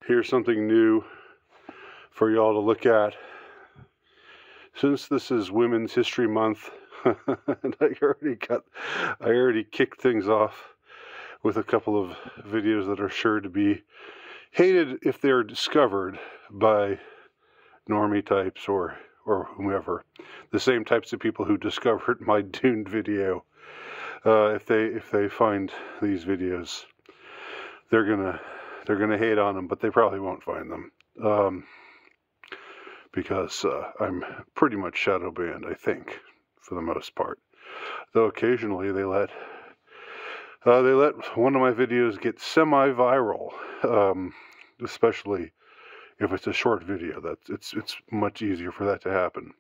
Here's something new for y'all to look at. Since this is Women's History Month, and I already kicked things off with a couple of videos that are sure to be hated if they're discovered by normie types or whomever. The same types of people who discovered my Dune video. If they find these videos, they're gonna hate on them, but they probably won't find them. Because I'm pretty much shadow banned, I think, for the most part. Though occasionally they let one of my videos get semi-viral, especially if it's a short video. It's much easier for that to happen.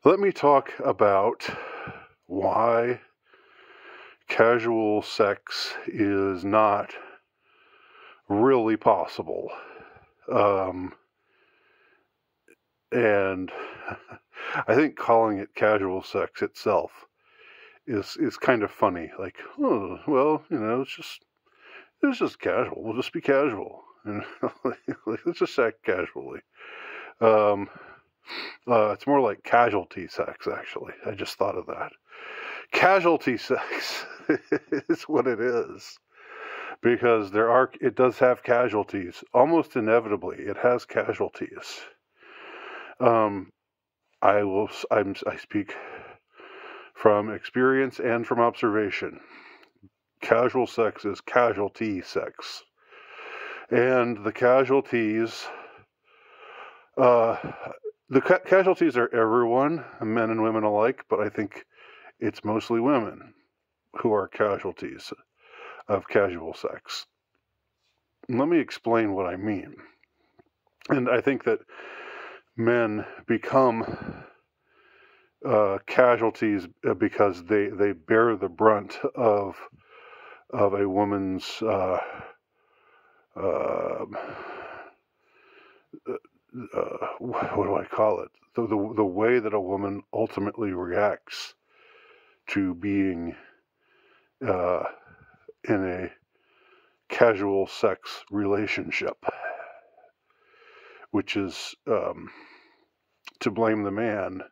Let me talk about why casual sex is not really possible. And I think calling it casual sex itself is kind of funny. Like, oh, well, it's just casual. We'll just be casual. Let's just act casually. It's more like casualty sex, actually. I just thought of that. Casualty sex is what it is. Because it does have casualties. Almost inevitably, it has casualties. I speak from experience and from observation. Casual sex is casualty sex. And the casualties, casualties are everyone, men and women alike, but I think it's mostly women who are casualties of casual sex. Let me explain what I mean. And I think that men become casualties because they bear the brunt of a woman's what do I call it? The way that a woman ultimately reacts to being in a casual sex relationship, which is to blame the man,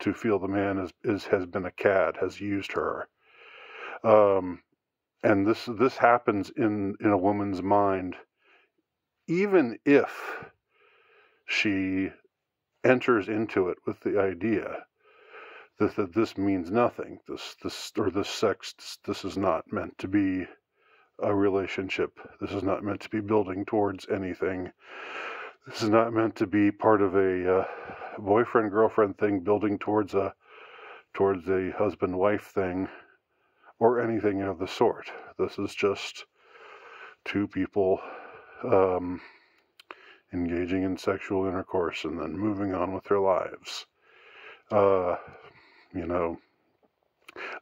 to feel the man has been a cad, has used her, and this happens in a woman's mind, even if she enters into it with the idea that this means nothing. This sex, this is not meant to be a relationship. This is not meant to be building towards anything. This is not meant to be part of a boyfriend-girlfriend thing, building towards a husband-wife thing, or anything of the sort. This is just two people engaging in sexual intercourse and then moving on with their lives.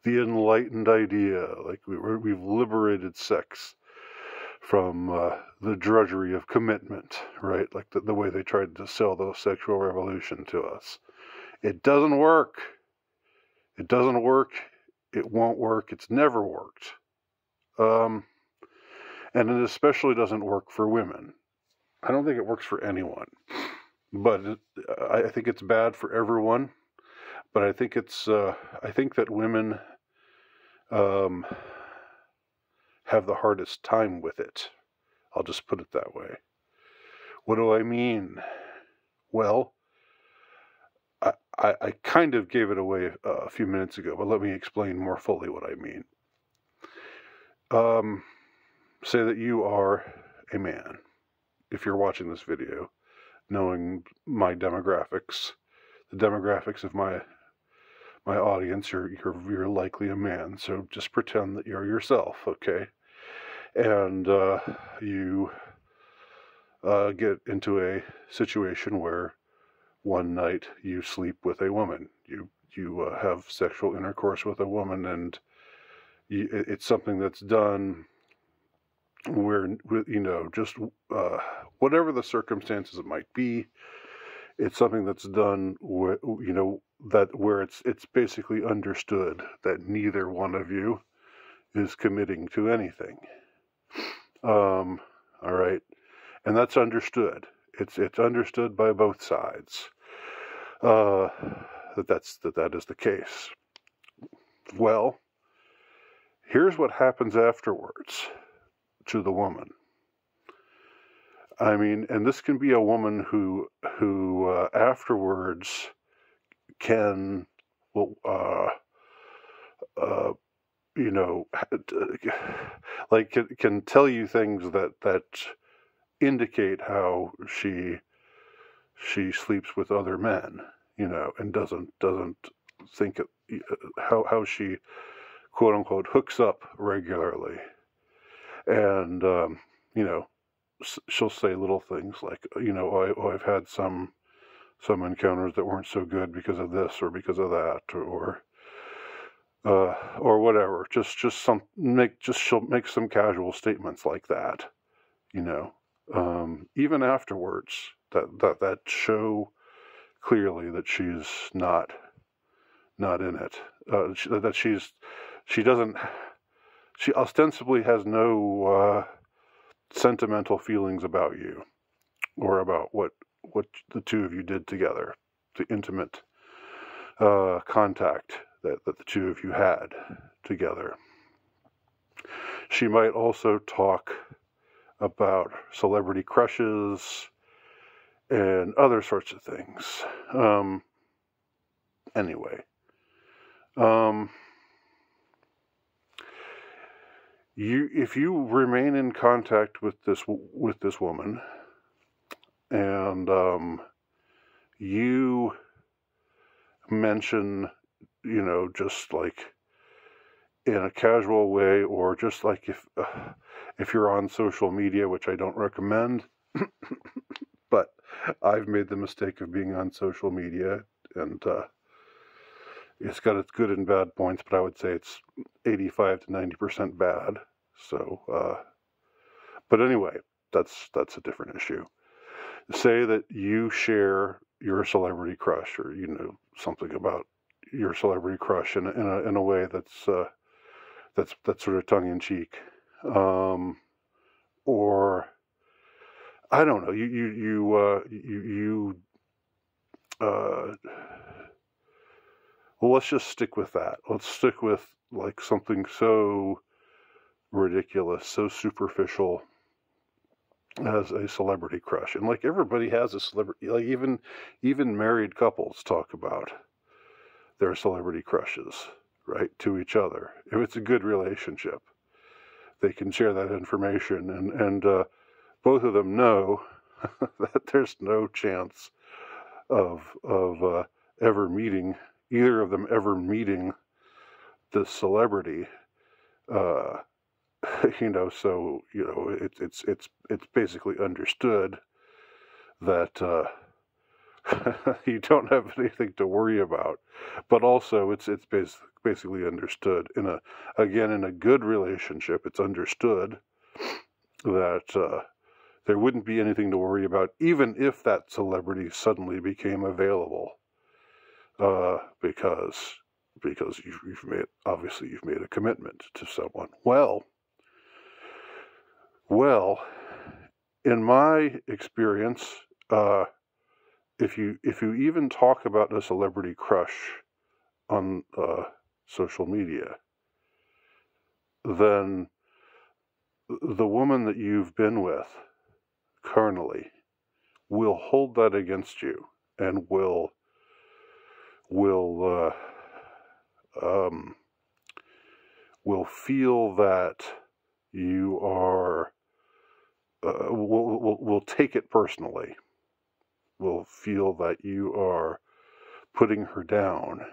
The enlightened idea, like we've liberated sex from the drudgery of commitment, right? Like the way they tried to sell the sexual revolution to us. It doesn't work. It doesn't work. It won't work. It's never worked. And it especially doesn't work for women. I don't think it works for anyone. But I think it's bad for everyone. But I think I think that women have the hardest time with it. I'll just put it that way. What do I mean? Well, I kind of gave it away a few minutes ago, but let me explain more fully what I mean. Say that you are a man. If you're watching this video, knowing my demographics, the demographics of my audience, you're likely a man, so just pretend that you're yourself, okay? And you get into a situation where one night you sleep with a woman, you have sexual intercourse with a woman, and it's something that's done where, just whatever the circumstances it might be, it's something that's done where it's basically understood that neither one of you is committing to anything. All right, and that's understood. It's understood by both sides that is the case. Well, here's what happens afterwards to the woman. I mean, and this can be a woman who afterwards can, well, you know, like can tell you things that indicate how she sleeps with other men, you know, and doesn't think how she quote unquote hooks up regularly, and you know, she'll say little things like, you know, I've had some encounters that weren't so good because of this or because of that, or whatever. She'll make some casual statements like that, you know, even afterwards that show clearly that she's not in it. She ostensibly has no sentimental feelings about you or about what the two of you did together, the intimate contact that the two of you had together. She might also talk about celebrity crushes and other sorts of things. Anyway, if you remain in contact with this woman, and you mention, you know, just like in a casual way, or just like if you're on social media, which I don't recommend, but I've made the mistake of being on social media, and it's got its good and bad points, but I would say it's 85 to 90% bad. So, but anyway, that's a different issue. Say that you share your celebrity crush, or you know something about your celebrity crush in a way that's sort of tongue in cheek, or I don't know. Well, let's just stick with that. Let's stick with like something so ridiculous, so superficial as a celebrity crush. And like everybody has a celebrity, like even married couples talk about their celebrity crushes, right, to each other. If it's a good relationship, they can share that information, and both of them know that there's no chance of ever meeting, either of them ever meeting this celebrity. You know, so you know it's basically understood that you don't have anything to worry about, but also it's basically understood in a good relationship. It's understood that there wouldn't be anything to worry about, even if that celebrity suddenly became available, because you've made a commitment to someone. Well, in my experience, if you even talk about a celebrity crush on social media, then the woman that you've been with carnally will hold that against you, and will feel that you are will take it personally, will feel that you are putting her down,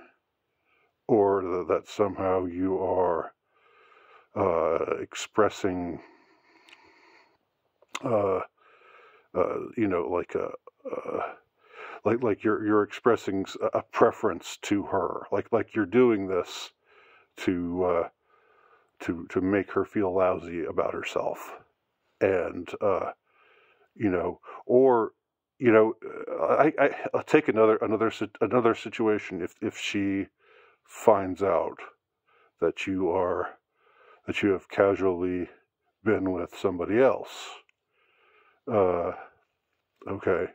or that somehow you are expressing you know, like you're expressing a preference to her, like you're doing this to make her feel lousy about herself, and you know, or you know, I'll take another situation. If she finds out that you have casually been with somebody else. Okay.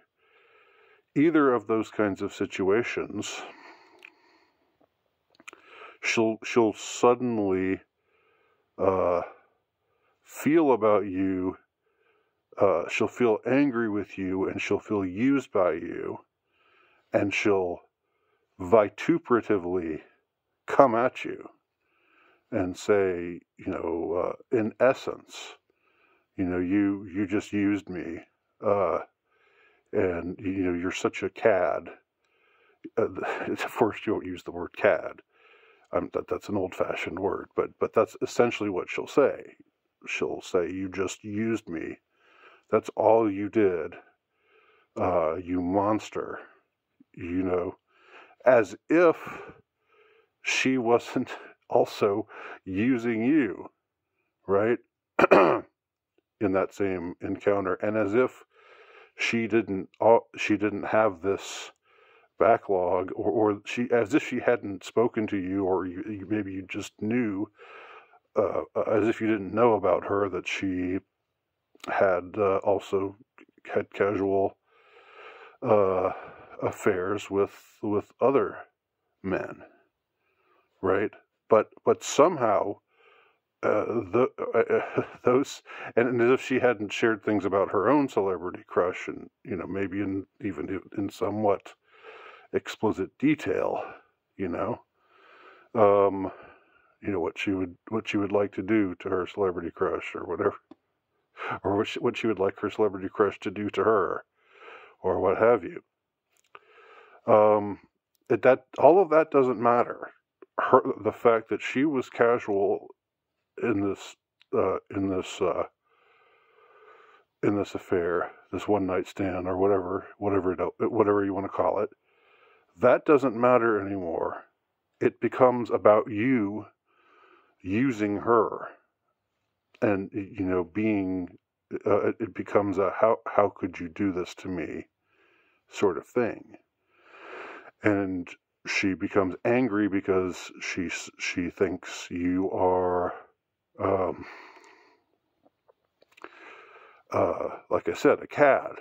Either of those kinds of situations, she'll suddenly feel about you, she'll feel angry with you, and she'll feel used by you, and she'll vituperatively come at you and say, in essence, you just used me, and you're such a cad. Of course, you won't use the word cad. That's an old-fashioned word, but that's essentially what she'll say. She'll say, "You just used me. That's all you did. You monster." As if she wasn't also using you, right? In that same encounter, and as if she didn't have this backlog, or as if she hadn't spoken to you, or maybe you just knew, as if you didn't know about her, that she had also had casual affairs with other men, right? But somehow those, and as if she hadn't shared things about her own celebrity crush, and maybe even in somewhat explicit detail, what she would like to do to her celebrity crush, or whatever, or what she would like her celebrity crush to do to her, or what have you. That all of that doesn't matter. The fact that she was casual in this affair, this one night stand, or whatever you want to call it, that doesn't matter anymore. It becomes about you using her, and being. It becomes a how could you do this to me sort of thing, and she becomes angry because she thinks you are. Like I said, a cad.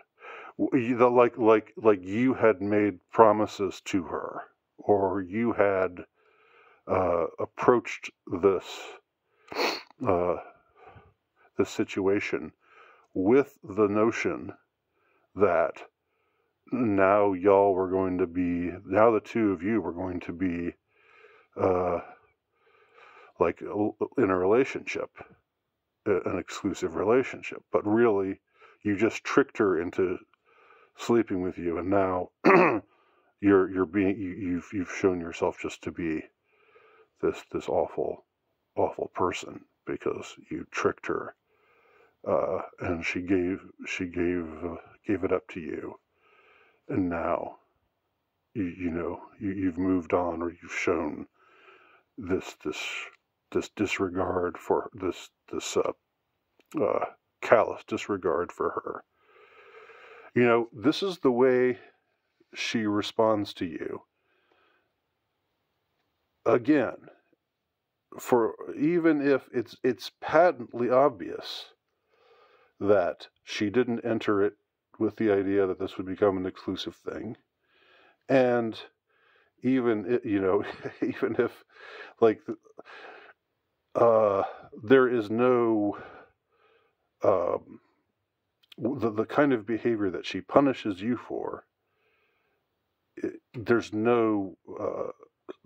Like you had made promises to her, or you had approached this situation with the notion that now the two of you were going to be like in a relationship, an exclusive relationship, but really you just tricked her into sleeping with you, and now you've shown yourself just to be this awful person, because you tricked her, and she gave it up to you, and now you've moved on, or you've shown this disregard for this callous disregard for her. This is the way she responds to you. Again, for even if it's patently obvious that she didn't enter it with the idea that this would become an exclusive thing, and even even if there is no the kind of behavior that she punishes you for, there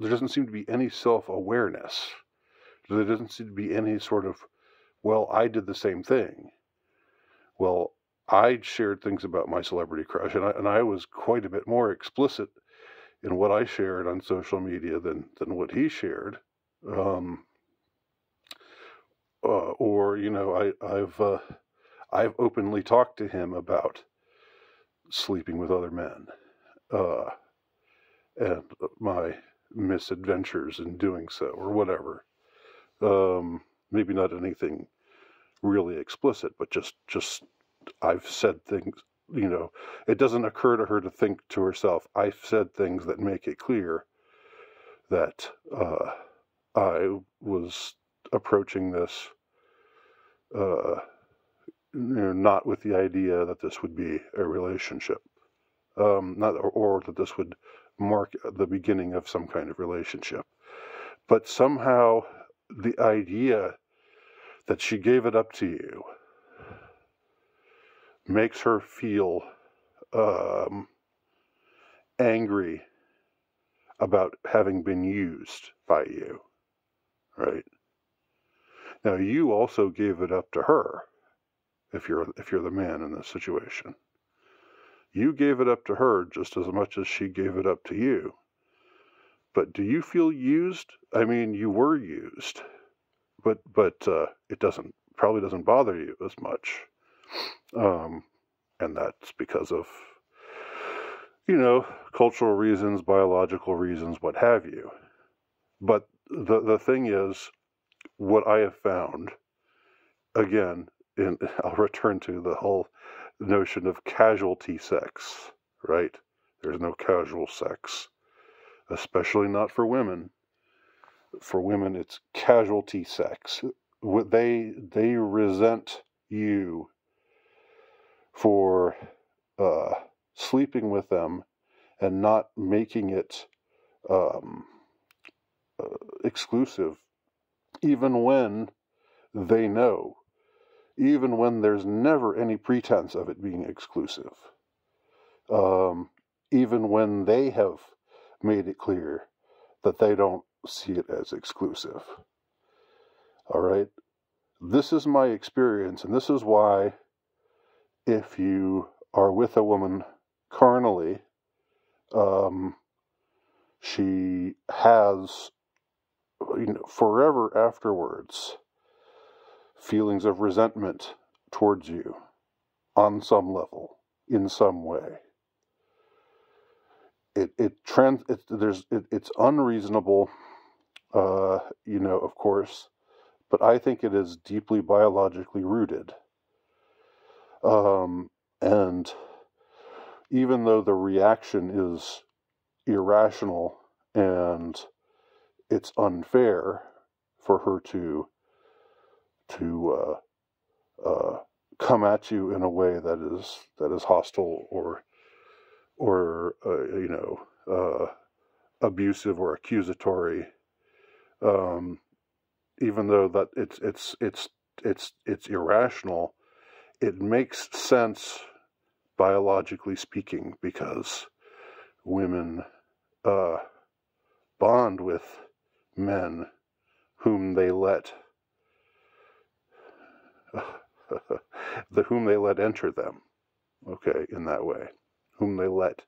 doesn't seem to be any self-awareness. There doesn't seem to be any sort of, well, I did the same thing. Well, I shared things about my celebrity crush, and I was quite a bit more explicit in what I shared on social media than what he shared. Or I've openly talked to him about sleeping with other men, and my misadventures in doing so, or whatever. Maybe not anything really explicit, but just I've said things. It doesn't occur to her to think to herself, I've said things that make it clear that I was approaching this not with the idea that this would be a relationship, or that this would mark the beginning of some kind of relationship. But somehow the idea that she gave it up to you makes her feel angry about having been used by you, right? Now, you also gave it up to her. If you're the man in this situation, you gave it up to her just as much as she gave it up to you. But do you feel used? I mean, you were used, but it probably doesn't bother you as much, and that's because of cultural reasons, biological reasons, what have you. But the thing is, what I have found, again, I'll return to the whole notion of casualty sex, right? There's no casual sex, especially not for women. For women, it's casualty sex. They resent you for sleeping with them and not making it exclusive, even when they know, even when there's never any pretense of it being exclusive, even when they have made it clear that they don't see it as exclusive. All right? This is my experience, and this is why if you are with a woman carnally, she has, forever afterwards, feelings of resentment towards you on some level, in some way. It's unreasonable, of course, but I think it is deeply biologically rooted. And even though the reaction is irrational and it's unfair for her to come at you in a way that is hostile or abusive or accusatory, even though that it's irrational, it makes sense biologically speaking, because women bond with men whom they let enter them, okay, in that way, whom they let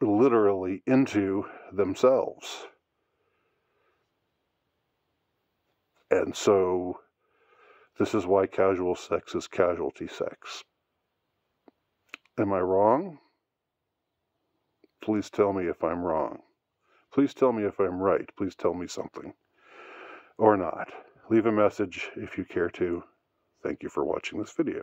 literally into themselves. And so this is why casual sex is casualty sex. Am I wrong? Please tell me if I'm wrong. Please tell me if I'm right. Please tell me something. Or not. Leave a message if you care to. Thank you for watching this video.